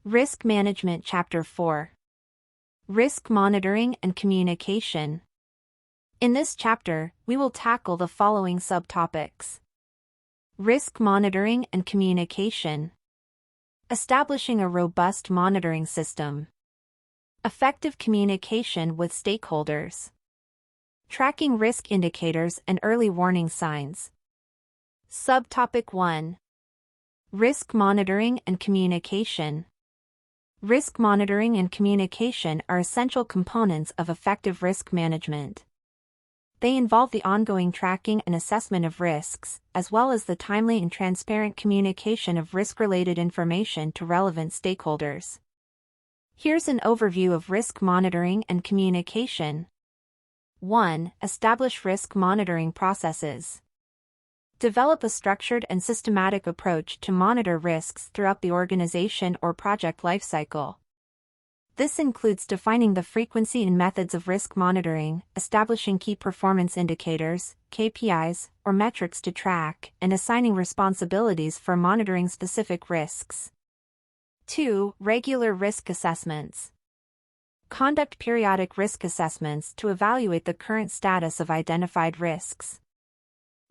Risk Management Chapter 4. Risk Monitoring and Communication. In this chapter, we will tackle the following subtopics. Risk monitoring and communication. Establishing a robust monitoring system. Effective communication with stakeholders. Tracking risk indicators and early warning signs. Subtopic 1. Risk monitoring and communication. Risk monitoring and communication are essential components of effective risk management. They involve the ongoing tracking and assessment of risks, as well as the timely and transparent communication of risk-related information to relevant stakeholders. Here's an overview of risk monitoring and communication. 1. Establish risk monitoring processes. Develop a structured and systematic approach to monitor risks throughout the organization or project lifecycle. This includes defining the frequency and methods of risk monitoring, establishing key performance indicators, KPIs, or metrics to track, and assigning responsibilities for monitoring specific risks. 2. Regular risk assessments. Conduct periodic risk assessments to evaluate the current status of identified risks.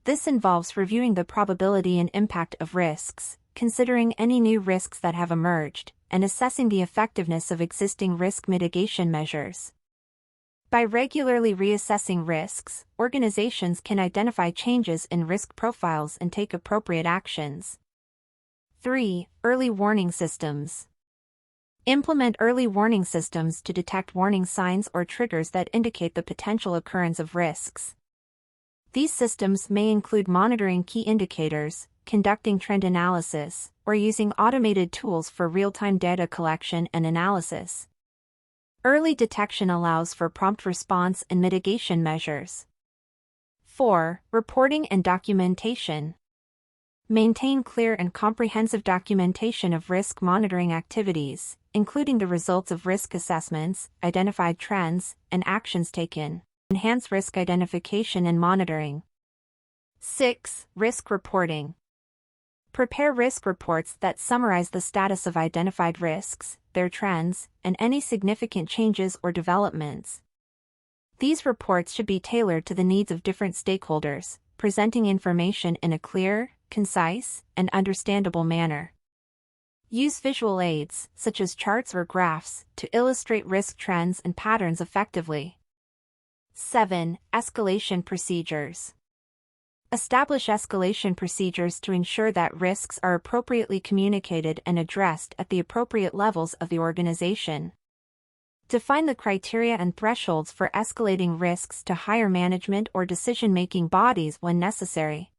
This involves reviewing the probability and impact of risks, considering any new risks that have emerged, and assessing the effectiveness of existing risk mitigation measures. By regularly reassessing risks, organizations can identify changes in risk profiles and take appropriate actions. 3. Early warning systems. Implement early warning systems to detect warning signs or triggers that indicate the potential occurrence of risks. These systems may include monitoring key indicators, conducting trend analysis, or using automated tools for real-time data collection and analysis. Early detection allows for prompt response and mitigation measures. 4. Reporting and documentation. Maintain clear and comprehensive documentation of risk monitoring activities, including the results of risk assessments, identified trends, and actions taken. Enhance risk identification and monitoring. 6. Risk reporting. Prepare risk reports that summarize the status of identified risks, their trends, and any significant changes or developments. These reports should be tailored to the needs of different stakeholders, presenting information in a clear, concise, and understandable manner. Use visual aids, such as charts or graphs, to illustrate risk trends and patterns effectively. 7. Escalation Procedures. Establish escalation procedures to ensure that risks are appropriately communicated and addressed at the appropriate levels of the organization. Define the criteria and thresholds for escalating risks to higher management or decision-making bodies when necessary.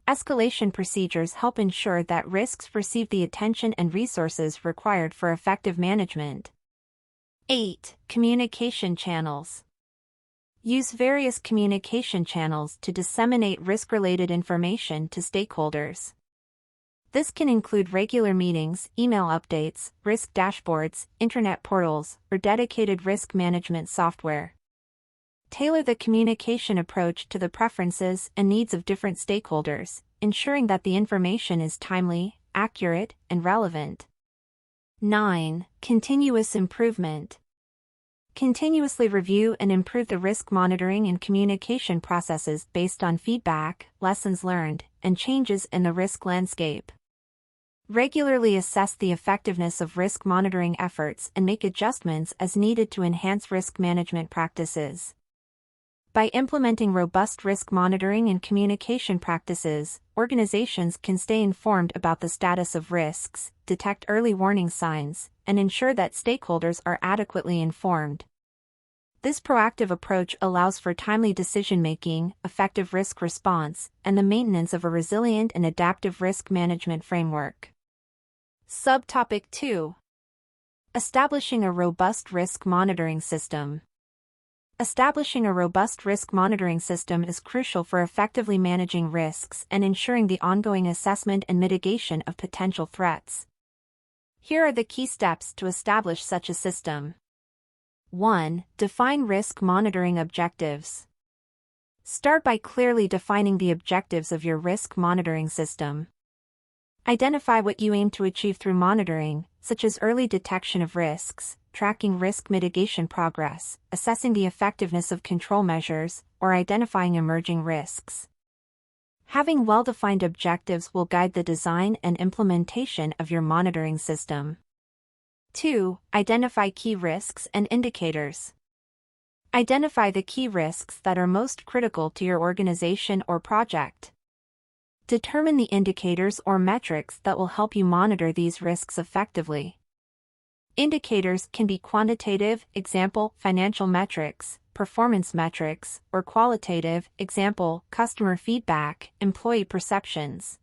Escalation procedures help ensure that risks receive the attention and resources required for effective management. 8. Communication channels. Use various communication channels to disseminate risk-related information to stakeholders. This can include regular meetings, email updates, risk dashboards, internet portals, or dedicated risk management software. Tailor the communication approach to the preferences and needs of different stakeholders, ensuring that the information is timely, accurate, and relevant. 9. Continuous improvement. Continuously review and improve the risk monitoring and communication processes based on feedback, lessons learned, and changes in the risk landscape. Regularly assess the effectiveness of risk monitoring efforts and make adjustments as needed to enhance risk management practices. By implementing robust risk monitoring and communication practices, organizations can stay informed about the status of risks, detect early warning signs, and ensure that stakeholders are adequately informed. This proactive approach allows for timely decision-making, effective risk response, and the maintenance of a resilient and adaptive risk management framework. Subtopic 2. Establishing a robust risk monitoring system. Establishing a robust risk monitoring system is crucial for effectively managing risks and ensuring the ongoing assessment and mitigation of potential threats. Here are the key steps to establish such a system. 1. Define risk monitoring objectives. Start by clearly defining the objectives of your risk monitoring system. Identify what you aim to achieve through monitoring, such as early detection of risks, tracking risk mitigation progress, assessing the effectiveness of control measures, or identifying emerging risks. Having well-defined objectives will guide the design and implementation of your monitoring system. 2. Identify key risks and indicators. Identify the key risks that are most critical to your organization or project. Determine the indicators or metrics that will help you monitor these risks effectively. Indicators can be quantitative, example, financial metrics, performance metrics, or qualitative, example, customer feedback, employee perceptions.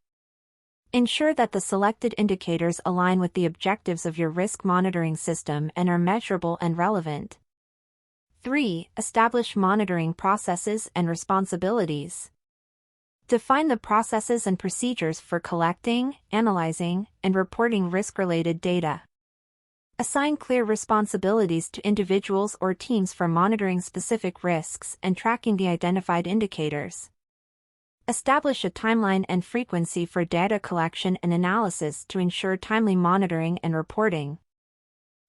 Ensure that the selected indicators align with the objectives of your risk monitoring system and are measurable and relevant. 3. Establish monitoring processes and responsibilities. Define the processes and procedures for collecting, analyzing, and reporting risk-related data. Assign clear responsibilities to individuals or teams for monitoring specific risks and tracking the identified indicators. Establish a timeline and frequency for data collection and analysis to ensure timely monitoring and reporting.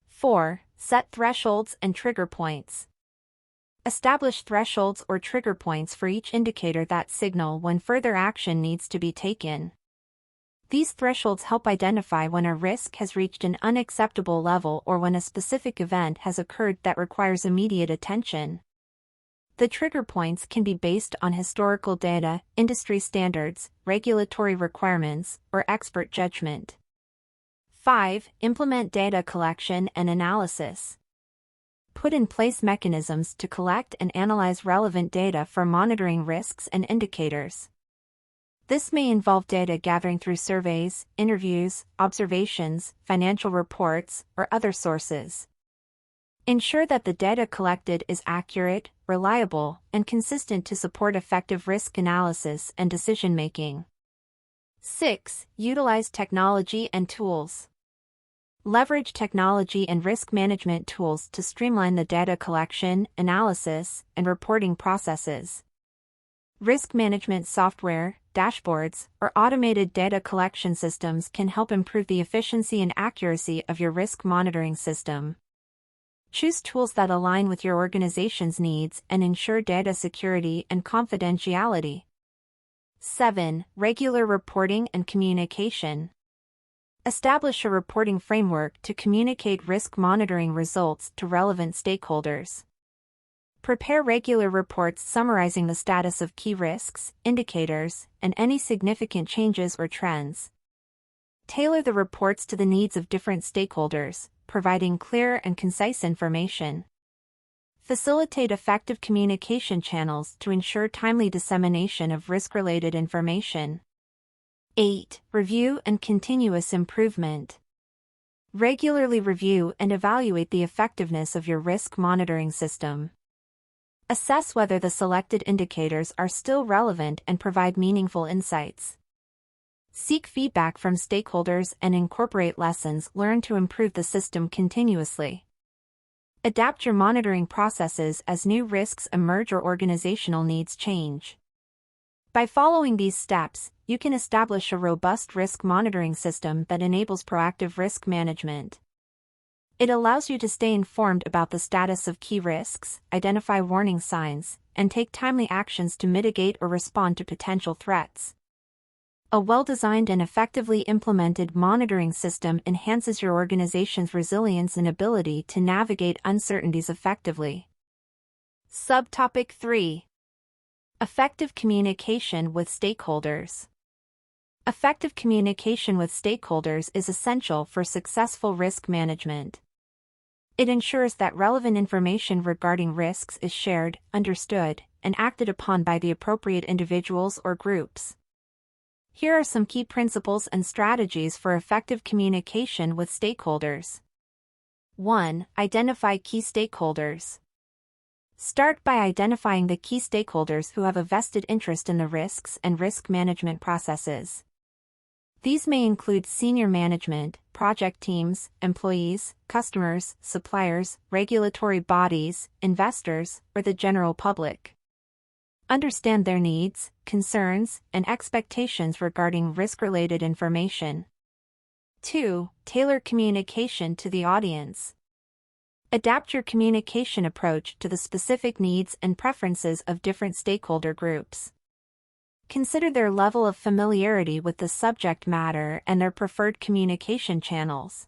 4. Set thresholds and trigger points. Establish thresholds or trigger points for each indicator that signal when further action needs to be taken. These thresholds help identify when a risk has reached an unacceptable level or when a specific event has occurred that requires immediate attention. The trigger points can be based on historical data, industry standards, regulatory requirements, or expert judgment. 5. Implement data collection and analysis. Put in place mechanisms to collect and analyze relevant data for monitoring risks and indicators. This may involve data gathering through surveys, interviews, observations, financial reports, or other sources. Ensure that the data collected is accurate, reliable, and consistent to support effective risk analysis and decision-making. 6. Utilize technology and tools. Leverage technology and risk management tools to streamline the data collection, analysis, and reporting processes. Risk management software, dashboards, or automated data collection systems can help improve the efficiency and accuracy of your risk monitoring system. Choose tools that align with your organization's needs and ensure data security and confidentiality. 7. Regular reporting and communication. Establish a reporting framework to communicate risk monitoring results to relevant stakeholders. Prepare regular reports summarizing the status of key risks, indicators, and any significant changes or trends. Tailor the reports to the needs of different stakeholders, providing clear and concise information. Facilitate effective communication channels to ensure timely dissemination of risk-related information. 8. Review and continuous improvement. Regularly review and evaluate the effectiveness of your risk monitoring system. Assess whether the selected indicators are still relevant and provide meaningful insights. Seek feedback from stakeholders and incorporate lessons learned to improve the system continuously. Adapt your monitoring processes as new risks emerge or organizational needs change. By following these steps, you can establish a robust risk monitoring system that enables proactive risk management. It allows you to stay informed about the status of key risks, identify warning signs, and take timely actions to mitigate or respond to potential threats. A well-designed and effectively implemented monitoring system enhances your organization's resilience and ability to navigate uncertainties effectively. Subtopic 3. Effective communication with stakeholders. Effective communication with stakeholders is essential for successful risk management. It ensures that relevant information regarding risks is shared, understood, and acted upon by the appropriate individuals or groups. Here are some key principles and strategies for effective communication with stakeholders. 1. Identify key stakeholders. Start by identifying the key stakeholders who have a vested interest in the risks and risk management processes. These may include senior management, project teams, employees, customers, suppliers, regulatory bodies, investors, or the general public. Understand their needs, concerns, and expectations regarding risk-related information. 2. Tailor communication to the audience. Adapt your communication approach to the specific needs and preferences of different stakeholder groups. Consider their level of familiarity with the subject matter and their preferred communication channels.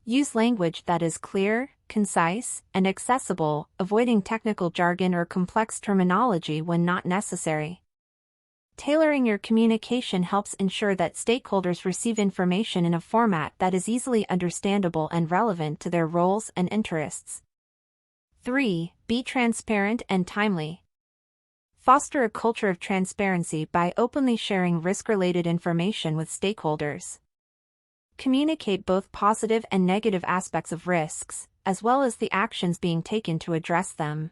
Use language that is clear, concise, and accessible, avoiding technical jargon or complex terminology when not necessary. Tailoring your communication helps ensure that stakeholders receive information in a format that is easily understandable and relevant to their roles and interests. 3. Be transparent and timely. Foster a culture of transparency by openly sharing risk-related information with stakeholders. Communicate both positive and negative aspects of risks, as well as the actions being taken to address them.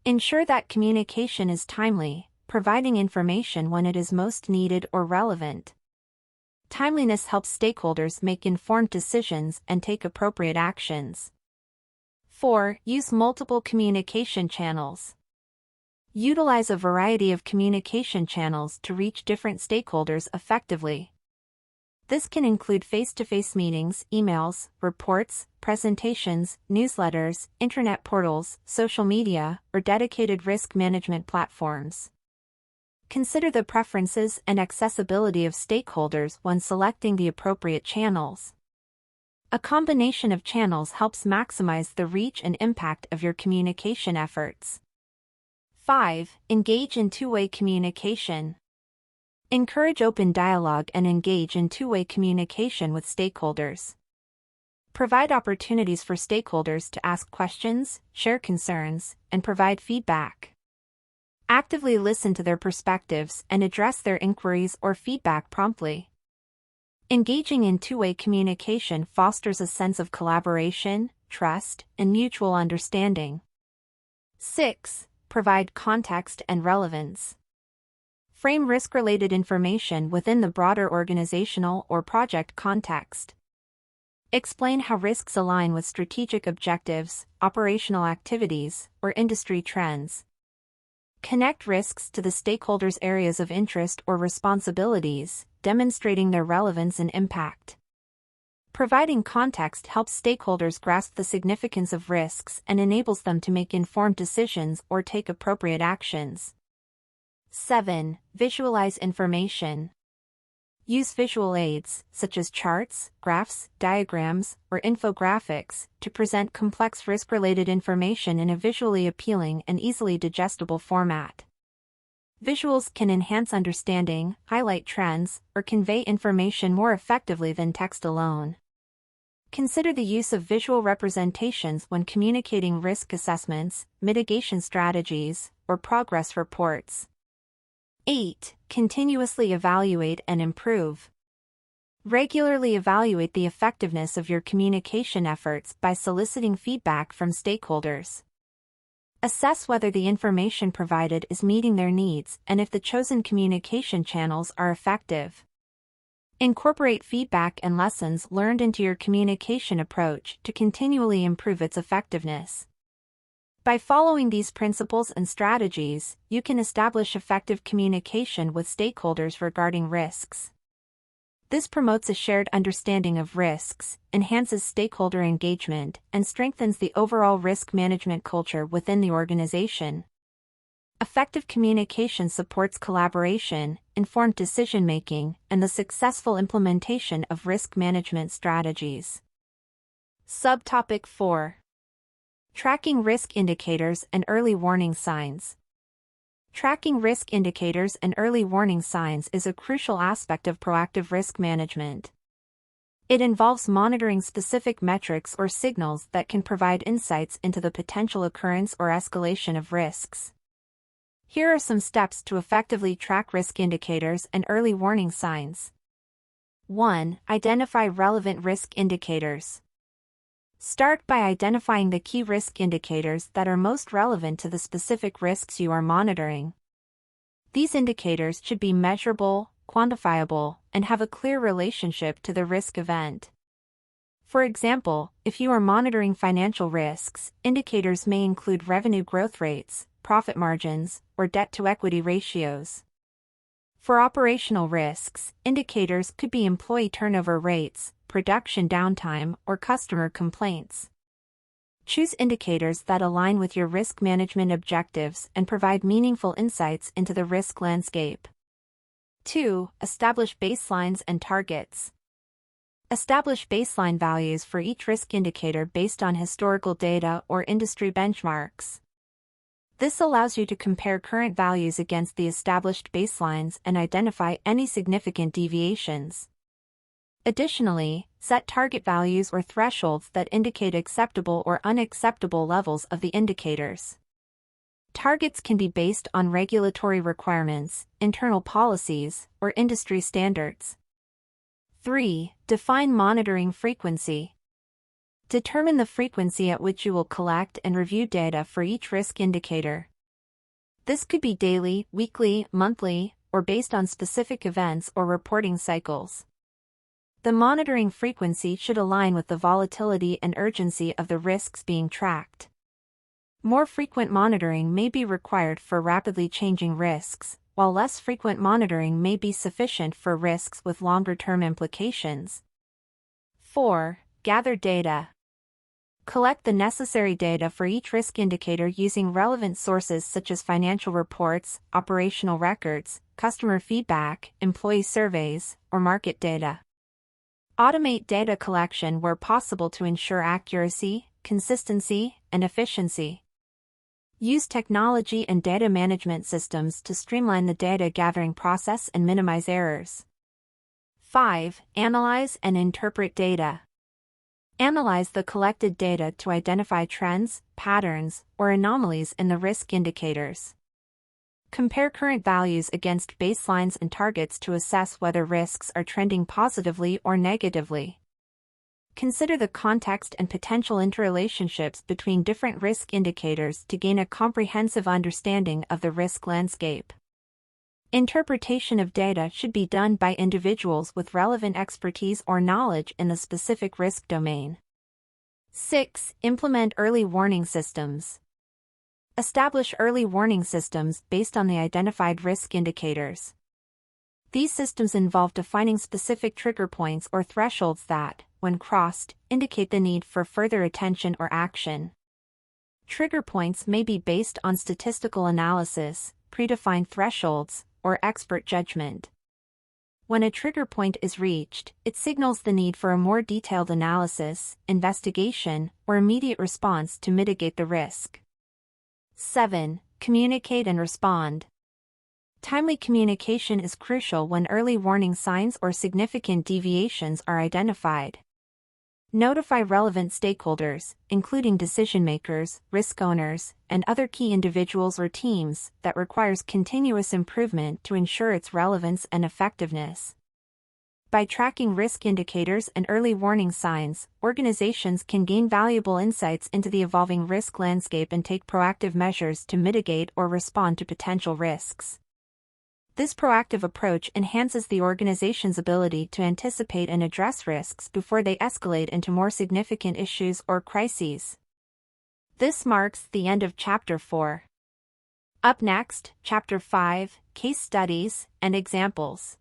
Ensure that communication is timely, providing information when it is most needed or relevant. Timeliness helps stakeholders make informed decisions and take appropriate actions. 4. Use multiple communication channels. Utilize a variety of communication channels to reach different stakeholders effectively. This can include face-to-face meetings, emails, reports, presentations, newsletters, internet portals, social media, or dedicated risk management platforms. Consider the preferences and accessibility of stakeholders when selecting the appropriate channels. A combination of channels helps maximize the reach and impact of your communication efforts. 5. Engage in two-way communication. Encourage open dialogue and engage in two-way communication with stakeholders. Provide opportunities for stakeholders to ask questions, share concerns, and provide feedback. Actively listen to their perspectives and address their inquiries or feedback promptly. Engaging in two-way communication fosters a sense of collaboration, trust, and mutual understanding. 6. Provide context and relevance. Frame risk-related information within the broader organizational or project context. Explain how risks align with strategic objectives, operational activities, or industry trends. Connect risks to the stakeholders' areas of interest or responsibilities, demonstrating their relevance and impact. Providing context helps stakeholders grasp the significance of risks and enables them to make informed decisions or take appropriate actions. 7. Visualize information. Use visual aids, such as charts, graphs, diagrams, or infographics, to present complex risk-related information in a visually appealing and easily digestible format. Visuals can enhance understanding, highlight trends, or convey information more effectively than text alone. Consider the use of visual representations when communicating risk assessments, mitigation strategies, or progress reports. 8. Continuously evaluate and improve. Regularly evaluate the effectiveness of your communication efforts by soliciting feedback from stakeholders. Assess whether the information provided is meeting their needs and if the chosen communication channels are effective. Incorporate feedback and lessons learned into your communication approach to continually improve its effectiveness. By following these principles and strategies, you can establish effective communication with stakeholders regarding risks. This promotes a shared understanding of risks, enhances stakeholder engagement, and strengthens the overall risk management culture within the organization. Effective communication supports collaboration, informed decision-making, and the successful implementation of risk management strategies. Subtopic 4. Tracking risk indicators and early warning signs. Tracking risk indicators and early warning signs is a crucial aspect of proactive risk management. It involves monitoring specific metrics or signals that can provide insights into the potential occurrence or escalation of risks. Here are some steps to effectively track risk indicators and early warning signs. 1. Identify relevant risk indicators. Start by identifying the key risk indicators that are most relevant to the specific risks you are monitoring. These indicators should be measurable, quantifiable, and have a clear relationship to the risk event. For example, if you are monitoring financial risks, indicators may include revenue growth rates, profit margins, or debt-to-equity ratios. For operational risks, indicators could be employee turnover rates, production downtime, or customer complaints. Choose indicators that align with your risk management objectives and provide meaningful insights into the risk landscape. 2. Establish baselines and targets. Establish baseline values for each risk indicator based on historical data or industry benchmarks. This allows you to compare current values against the established baselines and identify any significant deviations. Additionally, set target values or thresholds that indicate acceptable or unacceptable levels of the indicators. Targets can be based on regulatory requirements, internal policies, or industry standards. 3. Define monitoring frequency. Determine the frequency at which you will collect and review data for each risk indicator. This could be daily, weekly, monthly, or based on specific events or reporting cycles. The monitoring frequency should align with the volatility and urgency of the risks being tracked. More frequent monitoring may be required for rapidly changing risks, while less frequent monitoring may be sufficient for risks with longer-term implications. 4. Gather data. Collect the necessary data for each risk indicator using relevant sources such as financial reports, operational records, customer feedback, employee surveys, or market data. Automate data collection where possible to ensure accuracy, consistency, and efficiency. Use technology and data management systems to streamline the data gathering process and minimize errors. 5. Analyze and interpret data. Analyze the collected data to identify trends, patterns, or anomalies in the risk indicators. Compare current values against baselines and targets to assess whether risks are trending positively or negatively. Consider the context and potential interrelationships between different risk indicators to gain a comprehensive understanding of the risk landscape. Interpretation of data should be done by individuals with relevant expertise or knowledge in the specific risk domain. 6. Implement early warning systems. Establish early warning systems based on the identified risk indicators. These systems involve defining specific trigger points or thresholds that, when crossed, indicate the need for further attention or action. Trigger points may be based on statistical analysis, predefined thresholds, or expert judgment. When a trigger point is reached, it signals the need for a more detailed analysis, investigation, or immediate response to mitigate the risk. 7. Communicate and respond. Timely communication is crucial when early warning signs or significant deviations are identified. Notify relevant stakeholders, including decision-makers, risk owners, and other key individuals or teams, that requires continuous improvement to ensure its relevance and effectiveness. By tracking risk indicators and early warning signs, organizations can gain valuable insights into the evolving risk landscape and take proactive measures to mitigate or respond to potential risks. This proactive approach enhances the organization's ability to anticipate and address risks before they escalate into more significant issues or crises. This marks the end of Chapter 4. Up next, Chapter 5, Case Studies and Examples.